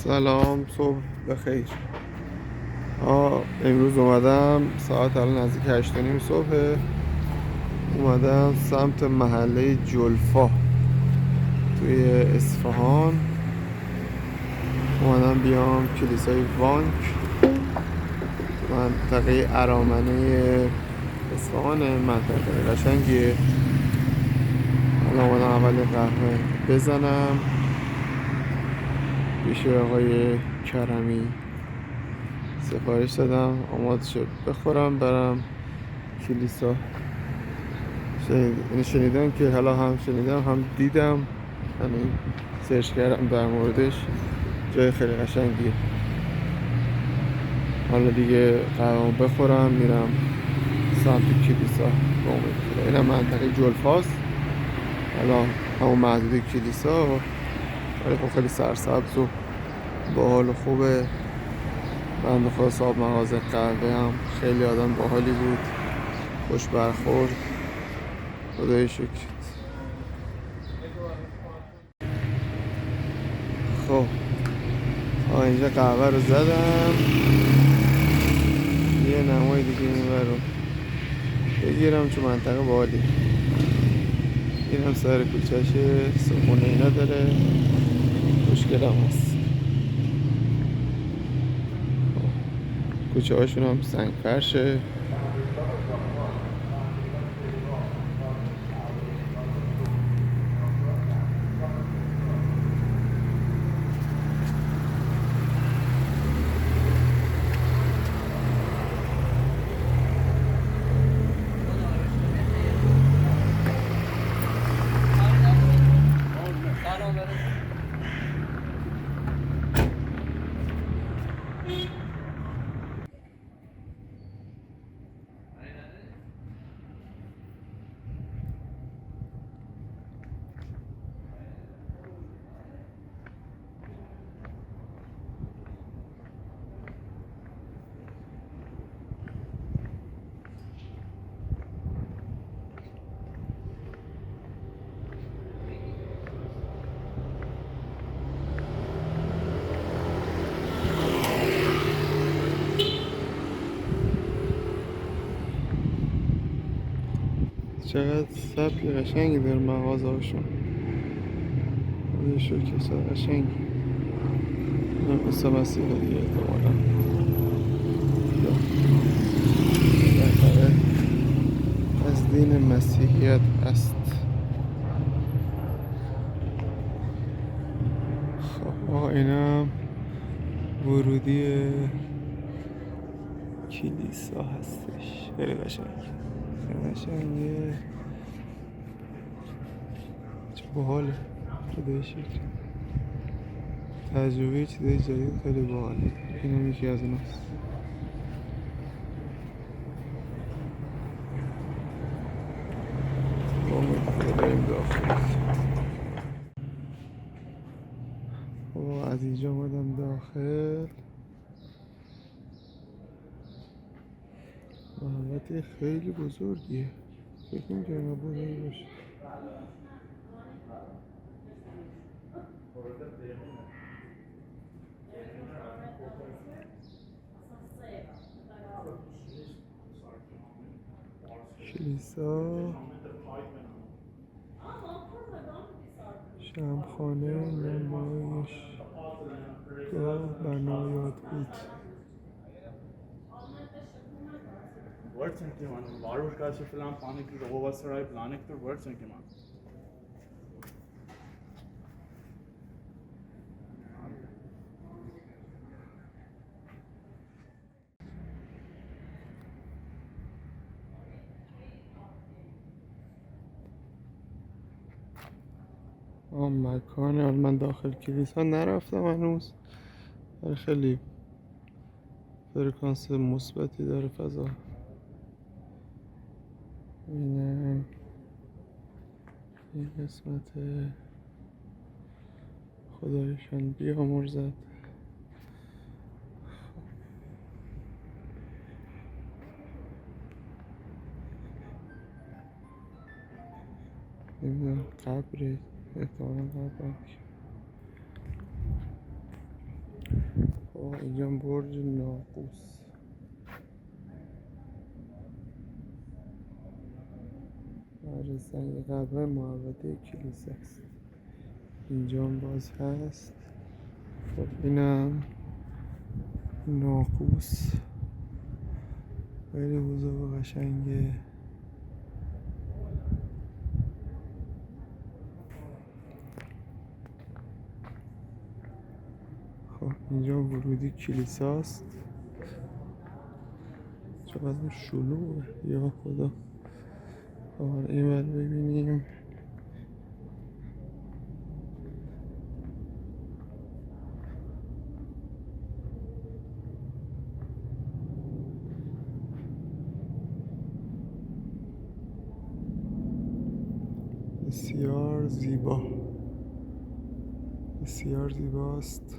سلام، صبح بخیر. امروز اومدم ساعت الان نزدیک 8:30 صبح. اومدم سمت محله جلفا توی اصفهان. اومدم بیام کلیسای وانک، منطقه ارامنه اصفهان. منطقه قشنگیه. الان اومدم اول قهوه بزنم پیش آقای کرمی. سفارش دادم آماده شد بخورم برم کلیسا. شنیدم که حالا هم شنیدم هم دیدم، همین سرچ کردم در موردش. جای خیلی قشنگیه. حالا دیگه قهوه‌مو بخورم میرم سمت کلیسا. با امید خدا. اینم منطقه جلفاست، حالا همون محدوده کلیسا، ولی خب خیلی سرسبز و باحال و خوبه. بنده خدا صاحب مغازه قهوه هم خیلی آدم باحالی بود، خوش برخورد. خدای شکر. خب اینجا قهوه رو زدم، یه نمای دیگه اینور رو بگیرم چون منطقه باحالی. اینم سر کوچهشه، صبحونه اینا داره، خوشگل هم هست. کوچه هاشون هم سنگ فرشه. چقدر سبک قشنگی داره مغازه هاشون. یه شوکیس قشنگی. این قصه مسیحه دیگه احتمالا. بالاخره از دین مسیحیت است. خب اینم ورودی کلیسا هستش. خیلی قشنگ، خیلی قشنگه، چه باحاله. خدای شکر. تجربه چیزای جدید خیلی باحاله. اینم یکی از اوناست. با امید بریم داخل. خب از اینجا اومدم داخل. محوطه خیلی بزرگیه، فکر نمی‌کردم بزرگ باشه. کلیسا، شمخانه، نمایشگاه، بنا یادبود. Vörtsen ki man varushkası falan panik rova saray planektur vörtsen ki man. مکان، حالا من داخل کلیسا نرفتم هنوز، ولی خیلی فرکانس مثبتی داره فضا. اینم این قسمت خدایشان بیامرزد. نمیدونم قبره، احتمالا قبره. اینجا برج ناقوس. آره سنگ قبر معبده کلیسا است. اینجا هم باز هست. خب اینم ناقوس، خیلی بزرگ و قشنگه. خب اینجا ورودی کلیساست. چقدر شلوغه، یا خدا. آره این ور ببینیم. بسیار زیبا، بسیار زیباست.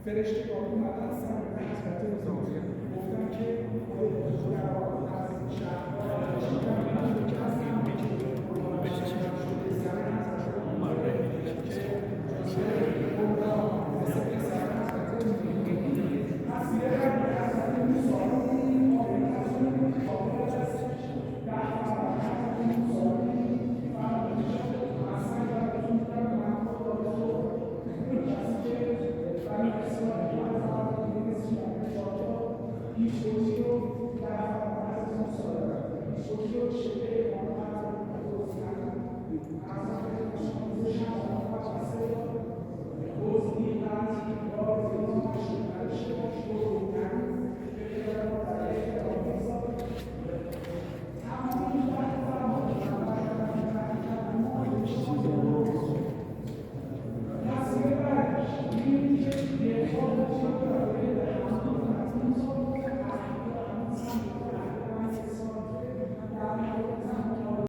فرشتگان اومدن سر حضرت رضایی گفتن که